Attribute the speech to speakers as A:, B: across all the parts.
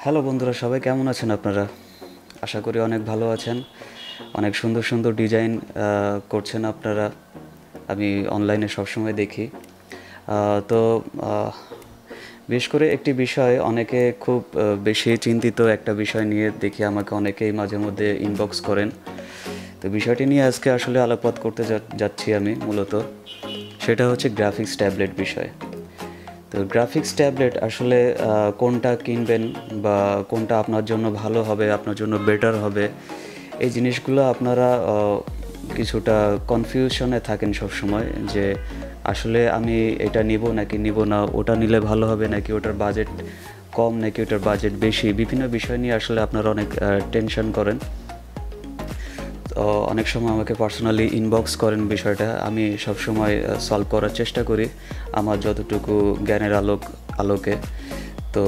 A: Hello বন্ধুরা, সবাই কেমন আছেন আপনারা? আশা করি অনেক ভালো আছেন। অনেক সুন্দর সুন্দর ডিজাইন করছেন আপনারা। আমি অনলাইনে সবসময় দেখি। তো বিশেষ করে একটি বিষয় অনেকে খুব বেশি চিন্তিত একটা বিষয় নিয়ে দেখি আমাকে অনেকেই মাঝে মধ্যে ইনবক্স করেন। তো বিষয়টি নিয়ে আজকে আসলে আলোকপাত করতে যাচ্ছি আমি মূলত। সেটা হচ্ছে গ্রাফিক্স ট্যাবলেট বিষয়। তো গ্রাফিক্স ট্যাবলেট আসলে কোনটা কিনবেন বা কোনটা আপনার জন্য ভালো হবে, আপনার জন্য বেটার হবে, এই জিনিসগুলো আপনারা কিছুটা কনফিউশনে থাকেন সবসময় যে আসলে আমি এটা নিব নাকি নিব না, ওটা নিলে ভালো হবে নাকি ওটার বাজেট কম নাকি ওটার বাজেট বেশি, বিভিন্ন বিষয় নিয়ে আসলে আপনারা অনেক টেনশন করেন। তো অনেক সময় আমাকে পার্সোনালি ইনবক্স করেন বিষয়টা। আমি সবসময় সলভ করার চেষ্টা করি আমার যতটুকু জ্ঞানের আলোকে। তো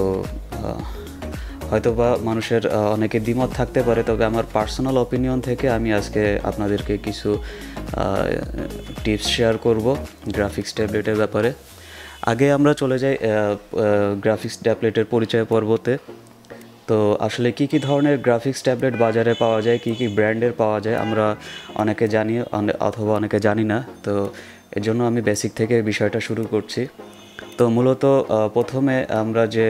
A: হয়তোবা মানুষের অনেকে দ্বিমত থাকতে পারে, তবে আমার পার্সোনাল অপিনিয়ন থেকে আমি আজকে আপনাদেরকে কিছু টিপস শেয়ার করব গ্রাফিক্স ট্যাবলেটের ব্যাপারে। আগে আমরা চলে যাই গ্রাফিক্স ট্যাবলেটের পরিচয় পর্বতে। তো আসলে কি কি ধরনের গ্রাফিক্স ট্যাবলেট বাজারে পাওয়া যায়, কি কি ব্র্যান্ডের পাওয়া যায়, আমরা অনেকে জানি অথবা অনেকে জানি না। তো এর জন্য আমি বেসিক থেকে বিষয়টা শুরু করছি। তো মূলত প্রথমে আমরা যে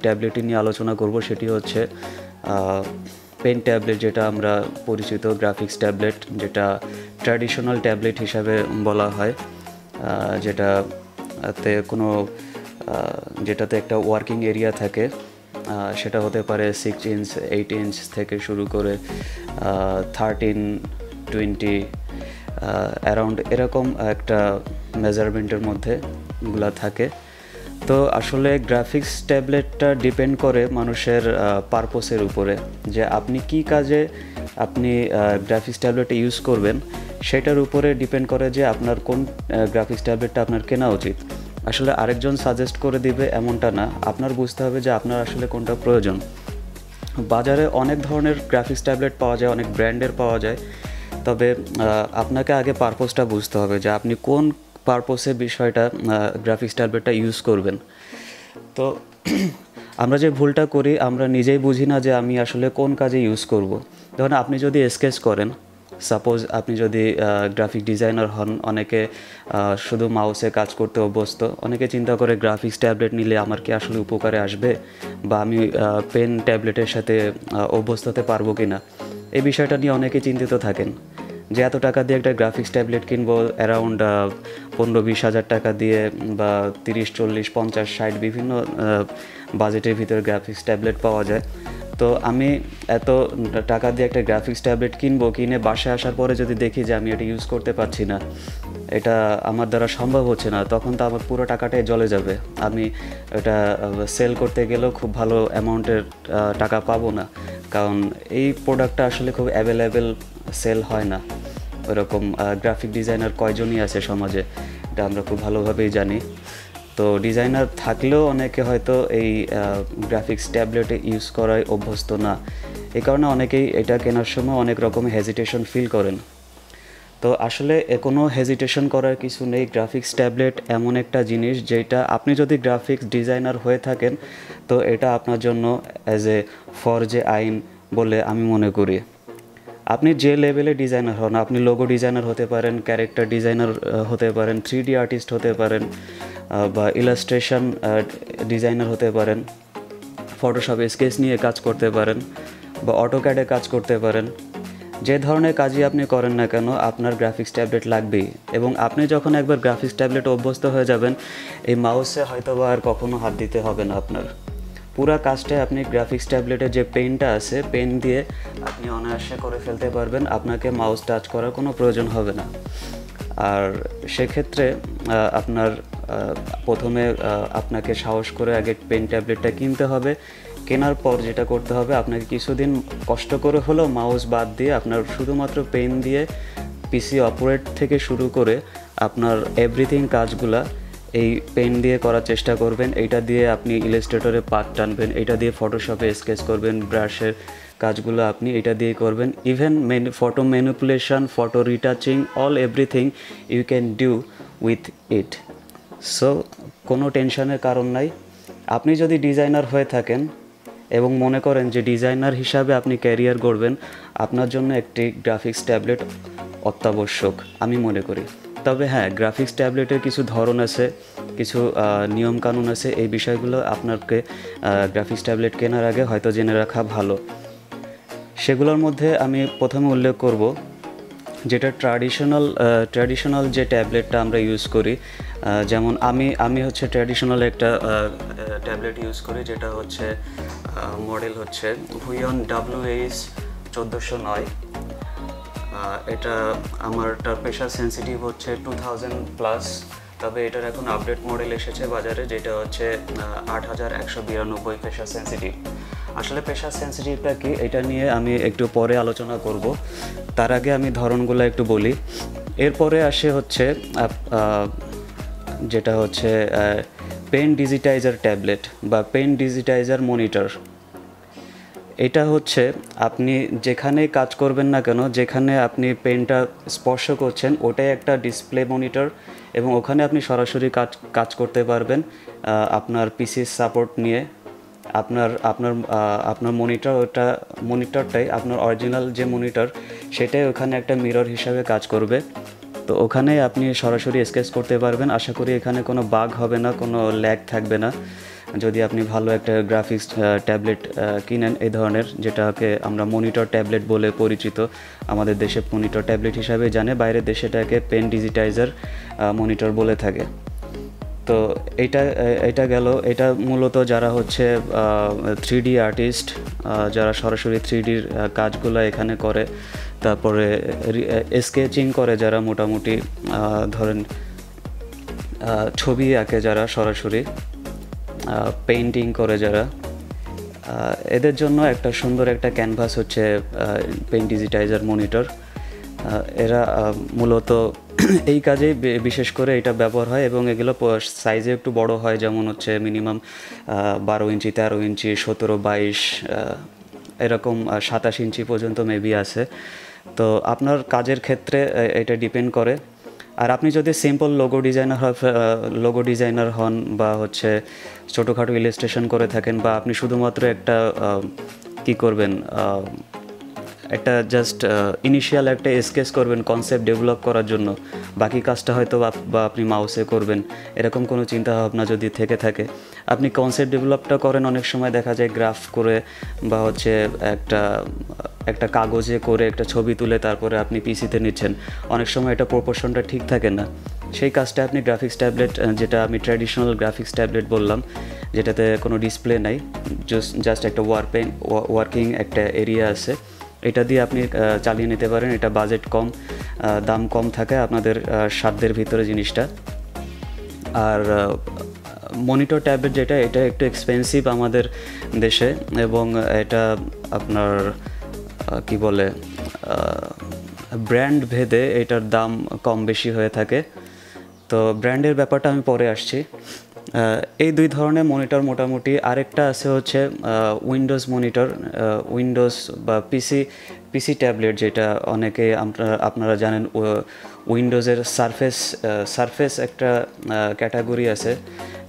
A: ট্যাবলেটটি নিয়ে আলোচনা করব সেটি হচ্ছে পেন ট্যাবলেট, যেটা আমরা পরিচিত গ্রাফিক্স ট্যাবলেট, যেটা ট্র্যাডিশনাল ট্যাবলেট হিসাবে বলা হয়, যেটাতে একটা ওয়ার্কিং এরিয়া থাকে। সেটা হতে পারে 6 ইঞ্চ, 8 ইঞ্চ থেকে শুরু করে 13, 20 অ্যারাউন্ড এরকম একটা মেজারমেন্টের মধ্যে এগুলো থাকে। তো আসলে গ্রাফিক্স ট্যাবলেটটা ডিপেন্ড করে মানুষের পারপোসের উপরে, যে আপনি কি কাজে আপনি গ্রাফিক্স ট্যাবলেটটা ইউজ করবেন, সেটার উপরে ডিপেন্ড করে যে আপনার কোন গ্রাফিক্স ট্যাবলেটটা আপনার কেনা উচিত। আসলে আরেকজন সাজেস্ট করে দিবে এমনটা না, আপনার বুঝতে হবে যে আপনার আসলে কোনটা প্রয়োজন। বাজারে অনেক ধরনের গ্রাফিক্স ট্যাবলেট পাওয়া যায়, অনেক ব্র্যান্ডের পাওয়া যায়, তবে আপনাকে আগে পারপোসটা বুঝতে হবে যে আপনি কোন পারপোসে বিষয়টা গ্রাফিক্স ট্যাবলেটটা ইউজ করবেন। তো আমরা যে ভুলটা করি, আমরা নিজেই বুঝি না যে আমি আসলে কোন কাজে ইউজ করব। ধরুন আপনি যদি স্কেচ করেন, সাপোজ আপনি যদি গ্রাফিক ডিজাইনার হন, অনেকে শুধু মাউসে কাজ করতে অভ্যস্ত, অনেকে চিন্তা করে গ্রাফিক্স ট্যাবলেট নিলে আমার কি আসলে উপকারে আসবে, বা আমি পেন ট্যাবলেটের সাথে অভ্যস্ত হতে পারবো কি না, এই বিষয়টা নিয়ে অনেকে চিন্তিত থাকেন যে এত টাকা দিয়ে একটা গ্রাফিক্স ট্যাবলেট কিনবো, অ্যারাউন্ড 15-20 হাজার টাকা দিয়ে, বা 30, 40, 50, 60 বিভিন্ন বাজেটের ভিতরে গ্রাফিক্স ট্যাবলেট পাওয়া যায়। তো আমি এত টাকা দিয়ে একটা গ্রাফিক্স ট্যাবলেট কিনে বাসায় আসার পরে যদি দেখি যে আমি এটা ইউজ করতে পারছি না, এটা আমার দ্বারা সম্ভব হচ্ছে না, তখন তো আমার পুরো টাকাটাই জলে যাবে। আমি এটা সেল করতে গেলেও খুব ভালো অ্যামাউন্টের টাকা পাবো না, কারণ এই প্রোডাক্টটা আসলে খুব অ্যাভেলেবেল সেল হয় না। ওরকম গ্রাফিক ডিজাইনার কয়জনই আছে সমাজে, এটা আমরা খুব ভালোভাবেই জানি। তো ডিজাইনার থাকলেও অনেকে হয়তো এই গ্রাফিক্স ট্যাবলেটে ইউজ করায় অভ্যস্ত না, এই কারণে অনেকেই এটা কেনার সময় অনেক রকম হেজিটেশন ফিল করেন। তো আসলে কোনো হেজিটেশন করার কিছু নেই। গ্রাফিক্স ট্যাবলেট এমন একটা জিনিস যেটা আপনি যদি গ্রাফিক্স ডিজাইনার হয়ে থাকেন, তো এটা আপনার জন্য অ্যাজ এ ফরজে আইন বলে আমি মনে করি। আপনি যে লেভেলে ডিজাইনার হন, আপনি লোগো ডিজাইনার হতে পারেন, ক্যারেক্টার ডিজাইনার হতে পারেন, 3D আর্টিস্ট হতে পারেন, বা ইলাস্ট্রেশন ডিজাইনার হতে পারেন, ফটোশপে স্কেচ নিয়ে কাজ করতে পারেন, বা অটোক্যাডে কাজ করতে পারেন। যে ধরনের কাজই আপনি করেন না কেন, আপনার গ্রাফিক্স ট্যাবলেট লাগবেই। এবং আপনি যখন একবার গ্রাফিক্স ট্যাবলেট অভ্যস্ত হয়ে যাবেন, এই মাউসে হয়তো বা আর কখনো হাত দিতে হবে না আপনার। পুরা কাজটাই আপনি গ্রাফিক্স ট্যাবলেটের যে পেনটা আছে, পেন দিয়ে আপনি অনায়াসে করে ফেলতে পারবেন, আপনাকে মাউস টাচ করার কোনো প্রয়োজন হবে না। আর সেক্ষেত্রে আপনার প্রথমে আপনাকে সাহস করে আগে পেন ট্যাবলেটটা কিনতে হবে। কেনার পর যেটা করতে হবে, আপনাকে কিছুদিন কষ্ট করে হলেও মাউস বাদ দিয়ে আপনার শুধুমাত্র পেন দিয়ে পিসি অপারেট থেকে শুরু করে আপনার এভরিথিং কাজগুলা এই পেন দিয়ে করার চেষ্টা করবেন। এইটা দিয়ে আপনি ইলাস্ট্রেটরে পার্ট টানবেন, এইটা দিয়ে ফটোশপে স্কেচ করবেন, ব্রাশের কাজগুলো আপনি এটা দিয়ে করবেন। Even photo manipulation, photo retouching, all everything you can do with it. So কোনো টেনশনের কারণ নাই। আপনি যদি ডিজাইনার হয়ে থাকেন, এবং মনে করেন যে ডিজাইনার হিসাবে আপনি ক্যারিয়ার গড়বেন, আপনার জন্য একটি গ্রাফিক্স ট্যাবলেট অত্যাবশ্যক আমি মনে করি। তবে হ্যাঁ, গ্রাফিক্স ট্যাবলেটের কিছু ধরন আছে, কিছু নিয়মকানুন আছে, এই বিষয়গুলো আপনাকে গ্রাফিক্স ট্যাবলেট কেনার আগে হয়তো জেনে রাখা ভালো। সেগুলোর মধ্যে আমি প্রথমে উল্লেখ করব যেটা ট্র্যাডিশনাল যে ট্যাবলেটটা আমরা ইউজ করি, যেমন আমি হচ্ছে ট্র্যাডিশনাল একটা ট্যাবলেট ইউজ করি, যেটা হচ্ছে মডেল হচ্ছে হুইয়ন WH1409। এটা আমারটার প্রেশার সেন্সিটিভ হচ্ছে 2000+, তবে এটার এখন আপডেট মডেল এসেছে বাজারে, যেটা হচ্ছে 8192 প্রেশার সেন্সিটিভ। আসলে প্রেশার সেন্সিটিভটা কি, এটা নিয়ে আমি একটু পরে আলোচনা করব। তার আগে আমি ধরনগুলো একটু বলি। এরপরে আসে হচ্ছে যেটা হচ্ছে পেন ডিজিটাইজার ট্যাবলেট বা পেন ডিজিটাইজার মনিটর। এটা হচ্ছে আপনি যেখানেই কাজ করবেন না কেন, যেখানে আপনি পেনটা স্পর্শ করছেন ওটাই একটা ডিসপ্লে মনিটর, এবং ওখানে আপনি সরাসরি কাজ করতে পারবেন আপনার পিসির সাপোর্ট নিয়ে। আপনার মনিটরটাই আপনার অরিজিনাল যে মনিটর, সেটাই ওখানে একটা মিরর হিসাবে কাজ করবে। তো ওখানেই আপনি সরাসরি স্কেচ করতে পারবেন। আশা করি এখানে কোনো বাগ হবে না, কোনো ল্যাগ থাকবে না, যদি আপনি ভালো একটা গ্রাফিক্স ট্যাবলেট কিনেন এই ধরনের, যেটাকে আমরা মনিটর ট্যাবলেট বলে পরিচিত। আমাদের দেশে মনিটর ট্যাবলেট হিসাবে জানে, বাইরের দেশে এটাকে পেন ডিজিটাইজার মনিটর বলে থাকে। তো এটা গেল। এটা মূলত যারা হচ্ছে 3D আর্টিস্ট, যারা সরাসরি 3Dর কাজগুলো এখানে করে, তারপরে স্কেচিং করে যারা, মোটামুটি ধরেন ছবি আঁকে যারা, সরাসরি পেইন্টিং করে যারা, এদের জন্য একটা সুন্দর একটা ক্যানভাস হচ্ছে পেন ডিজিটাইজার মনিটর। এরা মূলত এই কাজেই বিশেষ করে এটা ব্যবহার হয়, এবং এগুলো সাইজে একটু বড় হয়, যেমন হচ্ছে মিনিমাম 12 ইঞ্চি, 13 ইঞ্চি, 17, 22, এরকম 27 ইঞ্চি পর্যন্ত মেবি আছে। তো আপনার কাজের ক্ষেত্রে এটা ডিপেন্ড করে। আর আপনি যদি সিম্পল লোগো ডিজাইনার হন, বা হচ্ছে ছোটোখাটো ইলাস্ট্রেশন করে থাকেন, বা আপনি শুধুমাত্র একটা কি করবেন, একটা জাস্ট ইনিশিয়াল একটা স্কেচ করবেন কনসেপ্ট ডেভেলপ করার জন্য, বাকি কাজটা হয়তো বা আপনি মাউসে করবেন, এরকম কোনো চিন্তা ভাবনা যদি থেকে থাকে, আপনি কনসেপ্ট ডেভেলপটা করেন। অনেক সময় দেখা যায় গ্রাফ করে বা হচ্ছে একটা কাগজে করে একটা ছবি তুলে তারপরে আপনি পিসিতে নিচ্ছেন, অনেক সময় এটা প্রপোর্শনটা ঠিক থাকে না। সেই কাজটা আপনি গ্রাফিক্স ট্যাবলেট, যেটা আমি ট্র্যাডিশনাল গ্রাফিক্স ট্যাবলেট বললাম, যেটাতে কোনো ডিসপ্লে নাই, জাস্ট একটা ওয়ার্কিং একটা এরিয়া আছে, এটা দিয়ে আপনি চালিয়ে নিতে পারেন। এটা বাজেট কম, দাম কম থাকে, আপনাদের সাধ্যের ভিতরে জিনিসটা। আর মনিটর ট্যাবলেট যেটা, এটা একটু এক্সপেন্সিভ আমাদের দেশে, এবং এটা আপনার কি বলে, ব্র্যান্ড ভেদে এটার দাম কম বেশি হয়ে থাকে। তো ব্র্যান্ডের ব্যাপারটা আমি পরে আসছি। এই দুই ধরনের মনিটর মোটামুটি। আরেকটা আছে হচ্ছে উইন্ডোজ মনিটর, উইন্ডোজ বা পিসি ট্যাবলেট, যেটা অনেকে আপনারা জানেন। উইন্ডোজের সারফেস একটা ক্যাটাগরি আছে,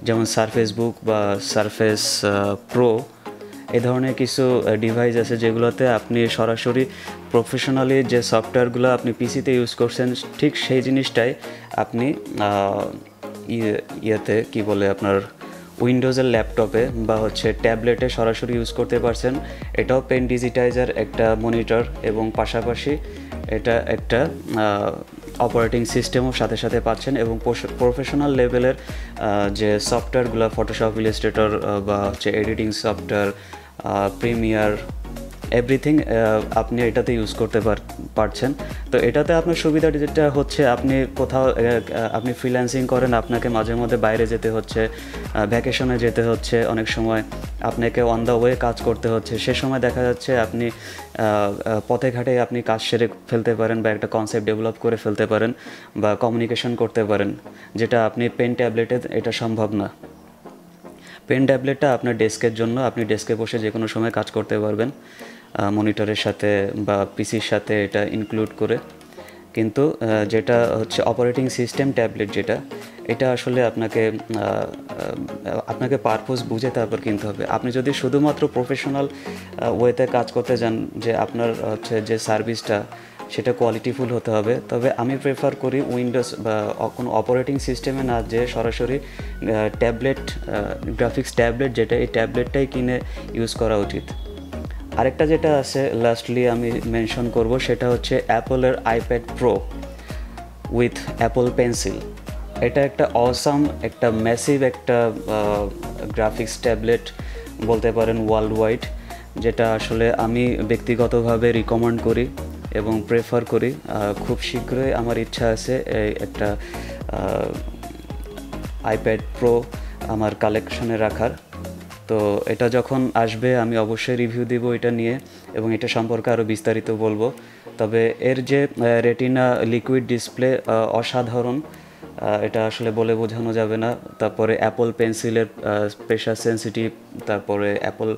A: যেমন সারফেস বুক বা সারফেস প্রো, এই ধরনের কিছু ডিভাইস আছে যেগুলোতে আপনি সরাসরি প্রফেশনালি যে সফটওয়্যারগুলো আপনি পিসিতে ইউজ করছেন, ঠিক সেই জিনিসটাই আপনি ইয়েতে কি বলে, আপনার উইন্ডোজের ল্যাপটপে বা হচ্ছে ট্যাবলেটে সরাসরি ইউজ করতে পারছেন। এটাও পেন ডিজিটাইজার একটা মনিটর, এবং পাশাপাশি এটা একটা অপারেটিং সিস্টেমও সাথে সাথে পাচ্ছেন, এবং প্রফেশনাল লেভেলের যে সফটওয়্যারগুলো, ফটোশপ, ইলাস্ট্রেটর বা হচ্ছে এডিটিং সফটওয়্যার, প্রিমিয়ার, এভরিথিং আপনি এটাতে ইউজ করতে পারছেন। তো এটাতে আপনার সুবিধা যেটা হচ্ছে, আপনি কোথাও আপনি ফ্রিল্যান্সিং করেন, আপনাকে মাঝে মধ্যে বাইরে যেতে হচ্ছে, ভ্যাকেশনে যেতে হচ্ছে, অনেক সময় আপনাকে অন দ্য ওয়ে কাজ করতে হচ্ছে, সে সময় দেখা যাচ্ছে আপনি পথে ঘাটে আপনি কাজ সেরে ফেলতে পারেন, বা একটা কনসেপ্ট ডেভেলপ করে ফেলতে পারেন, বা কমিউনিকেশন করতে পারেন, যেটা আপনি পেন ট্যাবলেটে এটা সম্ভব না। পেন ট্যাবলেটটা আপনার ডেস্কের জন্য, আপনি ডেস্কে বসে যে কোনো সময় কাজ করতে পারবেন মনিটরের সাথে বা পিসির সাথে এটা ইনক্লুড করে। কিন্তু যেটা হচ্ছে অপারেটিং সিস্টেম ট্যাবলেট, যেটা এটা আসলে আপনাকে পারপোজ বুঝে তারপর কিনতে হবে। আপনি যদি শুধুমাত্র প্রফেশনাল ওয়েতে কাজ করতে যান, যে আপনার হচ্ছে যে সার্ভিসটা সেটা কোয়ালিটিফুল হতে হবে, তবে আমি প্রেফার করি উইন্ডোজ বা কোনো অপারেটিং সিস্টেমে না, যে সরাসরি ট্যাবলেট, গ্রাফিক্স ট্যাবলেট যেটা, এই ট্যাবলেটটাই কিনে ইউজ করা উচিত। আরেকটা যেটা আছে লাস্টলি আমি মেনশন করব, সেটা হচ্ছে অ্যাপলের iPad Pro with Apple pencil. এটা একটা অসাম, একটা ম্যাসিভ একটা গ্রাফিক্স ট্যাবলেট বলতে পারেন ওয়ার্ল্ড ওয়াইড, যেটা আসলে আমি ব্যক্তিগতভাবে রিকমেন্ড করি এবং প্রেফার করি। খুব শীঘ্রই আমার ইচ্ছা আছে একটা আইপ্যাড প্রো আমার কালেকশনে রাখার। তো এটা যখন আসবে আমি অবশ্যই রিভিউ দিব এটা নিয়ে, এবং এটা সম্পর্কে আরও বিস্তারিত বলবো। তবে এর যে রেটিনা লিকুইড ডিসপ্লে অসাধারণ, এটা আসলে বলে বোঝানো যাবে না। তারপরে অ্যাপল পেন্সিলের প্রেশার সেন্সিটিভ, তারপরে অ্যাপল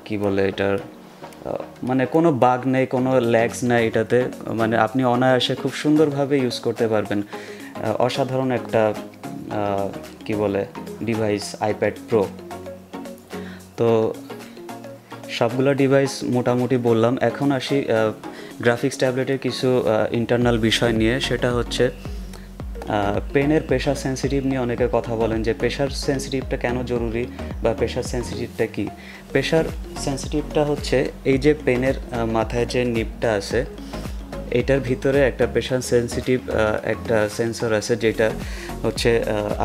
A: কি বলে এটার, মানে কোনো বাগ নেই, কোনো ল্যাগস নেই এটাতে, মানে আপনি অনায়াসে খুব সুন্দরভাবে ইউজ করতে পারবেন। অসাধারণ একটা কি বলে ডিভাইস আইপ্যাড প্রো। তো সবগুলো ডিভাইস মোটামুটি বললাম। এখন আসি গ্রাফিক্স ট্যাবলেটের কিছু ইন্টারনাল বিষয় নিয়ে। সেটা হচ্ছে পেনের প্রেশার সেন্সিটিভ নিয়ে অনেকে কথা বলেন, যে প্রেশার সেন্সিটিভটা কেন জরুরি বা প্রেশার সেন্সিটিভটা কি। প্রেশার সেন্সিটিভটা হচ্ছে এই যে পেনের মাথায় যে নিবটা আছে, এটার ভিতরে একটা প্রেশার সেন্সিটিভ একটা সেন্সর আছে, যেটা হচ্ছে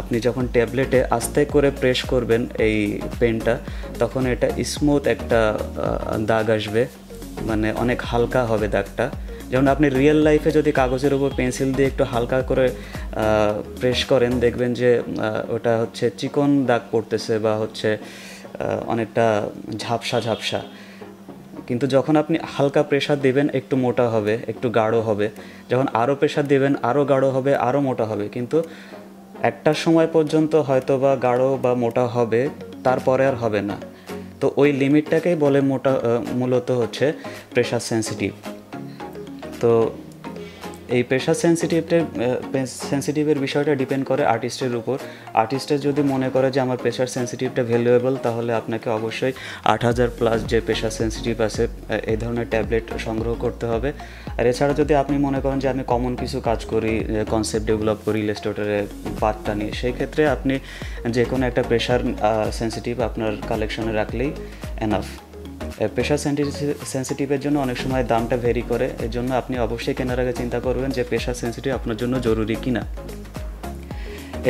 A: আপনি যখন ট্যাবলেটে আস্তে করে প্রেস করবেন এই পেনটা, তখন এটা স্মুথ একটা দাগ আসবে, মানে অনেক হালকা হবে দাগটা। যেমন আপনি রিয়েল লাইফে যদি কাগজের উপর পেন্সিল দিয়ে একটু হালকা করে প্রেস করেন, দেখবেন যে ওটা হচ্ছে চিকন দাগ পড়তেছে বা হচ্ছে অনেকটা ঝাপসা ঝাপসা। কিন্তু যখন আপনি হালকা প্রেশার দিবেন, একটু মোটা হবে, একটু গাঢ় হবে। যখন আরও প্রেশার দিবেন, আরও গাঢ় হবে, আরও মোটা হবে। কিন্তু একটা সময় পর্যন্ত হয়তো বা গাঢ় বা মোটা হবে, তারপরে আর হবে না। তো ওই লিমিটটাকেই বলে মূলত হচ্ছে প্রেশার সেন্সিটিভ। তো এই প্রেশার সেন্সিটিভের বিষয়টা ডিপেন্ড করে আর্টিস্টের উপর। আর্টিস্টের যদি মনে করে যে আমার প্রেশার সেন্সিটিভটা ভ্যালুয়েবল, তাহলে আপনাকে অবশ্যই 8000+ যে প্রেশার সেন্সিটিভ আছে এই ধরনের ট্যাবলেট সংগ্রহ করতে হবে। আর এছাড়া যদি আপনি মনে করেন যে আমি কমন কিছু কাজ করি, কনসেপ্ট ডেভেলপ করি ইলাস্ট্রেটরে পার্টটা নিয়ে, সেই ক্ষেত্রে আপনি যে কোনো একটা প্রেশার সেন্সিটিভ আপনার কালেকশনে রাখলেই এনাফ। প্রেশার সেন্সিটিভের জন্য অনেক সময় দামটা ভেরি করে, এর জন্য আপনি অবশ্যই কেনার আগে চিন্তা করবেন যে প্রেশার সেন্সিটিভ আপনার জন্য জরুরি কিনা।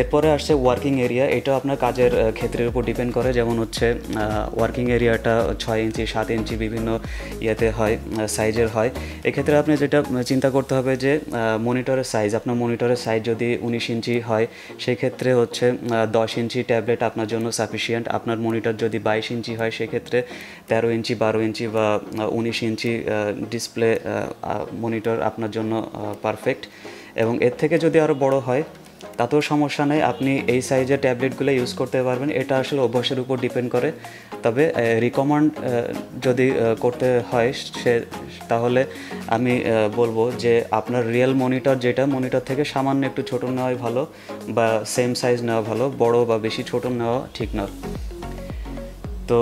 A: এরপরে আসছে ওয়ার্কিং এরিয়া। এটাও আপনার কাজের ক্ষেত্রের উপর ডিপেন্ড করে। যেমন হচ্ছে ওয়ার্কিং এরিয়াটা 6 ইঞ্চি 7 ইঞ্চি বিভিন্ন ইয়েতে হয়, সাইজের হয়। এক্ষেত্রে আপনি যেটা চিন্তা করতে হবে যে মনিটরের সাইজ, আপনার মনিটরের সাইজ যদি 19 ইঞ্চি হয়, সেই ক্ষেত্রে হচ্ছে 10 ইঞ্চি ট্যাবলেট আপনার জন্য সাফিসিয়েন্ট। আপনার মনিটর যদি 22 ইঞ্চি হয়, সেক্ষেত্রে 13 ইঞ্চি 12 ইঞ্চি বা 19 ইঞ্চি ডিসপ্লে মনিটর আপনার জন্য পারফেক্ট। এবং এর থেকে যদি আরও বড় হয়, তাতেও সমস্যা নেই, আপনি এই সাইজের ট্যাবলেটগুলো ইউজ করতে পারবেন। এটা আসলে অভ্যাসের উপর ডিপেন্ড করে। তবে রিকমেন্ড যদি করতে হয় তাহলে আমি বলবো যে আপনার রিয়েল মনিটর যেটা, মনিটর থেকে সামান্য একটু ছোটো নেওয়াই ভালো, বা সেম সাইজ নেওয়া ভালো, বড় বা বেশি ছোটো নেওয়া ঠিক না। তো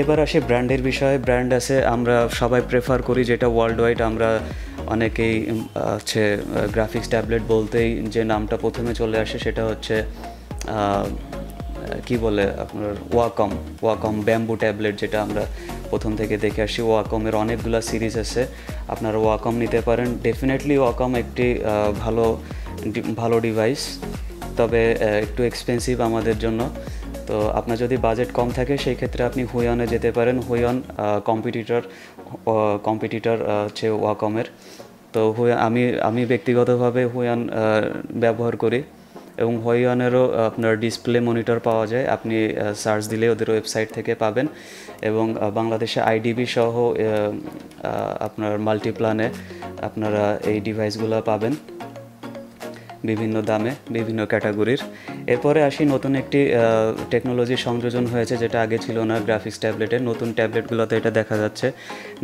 A: এবার আসি ব্র্যান্ডের বিষয়ে। ব্র্যান্ড আছে, আমরা সবাই প্রেফার করি যেটা ওয়ার্ল্ড ওয়াইড, আমরা অনেকেই হচ্ছে গ্রাফিক্স ট্যাবলেট বলতেই যে নামটা প্রথমে চলে আসে সেটা হচ্ছে কি বলে আপনার ওয়াকম ব্যাম্বু ট্যাবলেট, যেটা আমরা প্রথম থেকে দেখে আসি। ওয়াকমের অনেকগুলো সিরিজ আছে, আপনারা ওয়াকম নিতে পারেন। ডেফিনেটলি ওয়াকম একটি ভালো ডিভাইস, তবে একটু এক্সপেন্সিভ আমাদের জন্য। তো আপনার যদি বাজেট কম থাকে, সেই ক্ষেত্রে আপনি হুইয়নে যেতে পারেন। হুইয়ন কম্পিটিটর হচ্ছে ওয়াকমের। তো আমি ব্যক্তিগতভাবে হুইয়ন ব্যবহার করি, এবং হুইয়নেরও আপনার ডিসপ্লে মনিটর পাওয়া যায়, আপনি সার্চ দিলে ওদের ওয়েবসাইট থেকে পাবেন। এবং বাংলাদেশে আইডিবি সহ আপনার মাল্টিপ্ল্যানে আপনারা এই ডিভাইসগুলো পাবেন। বিভিন্ন দামে, বিভিন্ন ক্যাটাগরির। এরপরে আসি নতুন একটি টেকনোলজি সংযোজন হয়েছে, যেটা আগে ছিল না গ্রাফিক্স ট্যাবলেটে। নতুন ট্যাবলেটগুলোতে এটা দেখা যাচ্ছে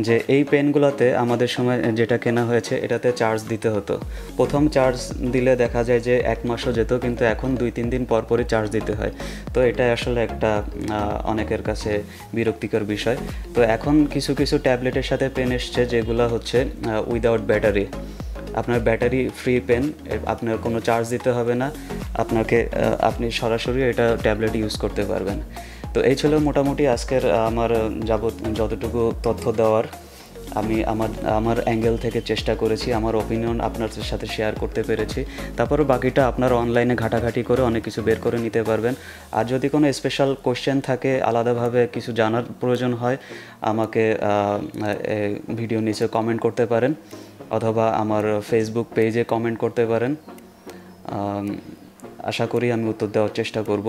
A: যে এই পেনগুলোতে আমাদের সময় যেটা কেনা হয়েছে এটাতে চার্জ দিতে হতো। প্রথম চার্জ দিলে দেখা যায় যে 1 মাসও যেত, কিন্তু এখন 2-3 দিন পর পরই চার্জ দিতে হয়। তো এটা আসলে একটা অনেকের কাছে বিরক্তিকর বিষয়। তো এখন কিছু কিছু ট্যাবলেটের সাথে পেন এসছে যেগুলো হচ্ছে উইদাউট ব্যাটারি। আপনার ব্যাটারি ফ্রি পেন, আপনার কোনো চার্জ দিতে হবে না, আপনি সরাসরি এটা ট্যাবলেট ইউজ করতে পারবেন। তো এই ছিল মোটামুটি আজকের আমার যতটুকু তথ্য দেওয়ার। আমি আমার অ্যাঙ্গেল থেকে চেষ্টা করেছি, আমার ওপিনিয়ন আপনাদের সাথে শেয়ার করতে পেরেছি। তারপরে বাকিটা আপনারা অনলাইনে ঘাটাঘাটি করে অনেক কিছু বের করে নিতে পারবেন। আর যদি কোনো স্পেশাল কোশ্চেন থাকে, আলাদাভাবে কিছু জানার প্রয়োজন হয়, আমাকে ভিডিও নিচে কমেন্ট করতে পারেন, অথবা আমার ফেসবুক পেজে কমেন্ট করতে পারেন। আশা করি আমি উত্তর দেওয়ার চেষ্টা করব।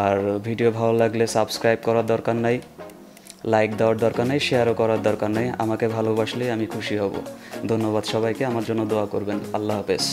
A: আর ভিডিও ভালো লাগলে সাবস্ক্রাইব করার দরকার নাই, লাইক দেওয়ার দরকার নেই, শেয়ারও করার দরকার নেই। আমাকে ভালোবাসলেই আমি খুশি হব। ধন্যবাদ সবাইকে, আমার জন্য দোয়া করবেন। আল্লাহ হাফেজ।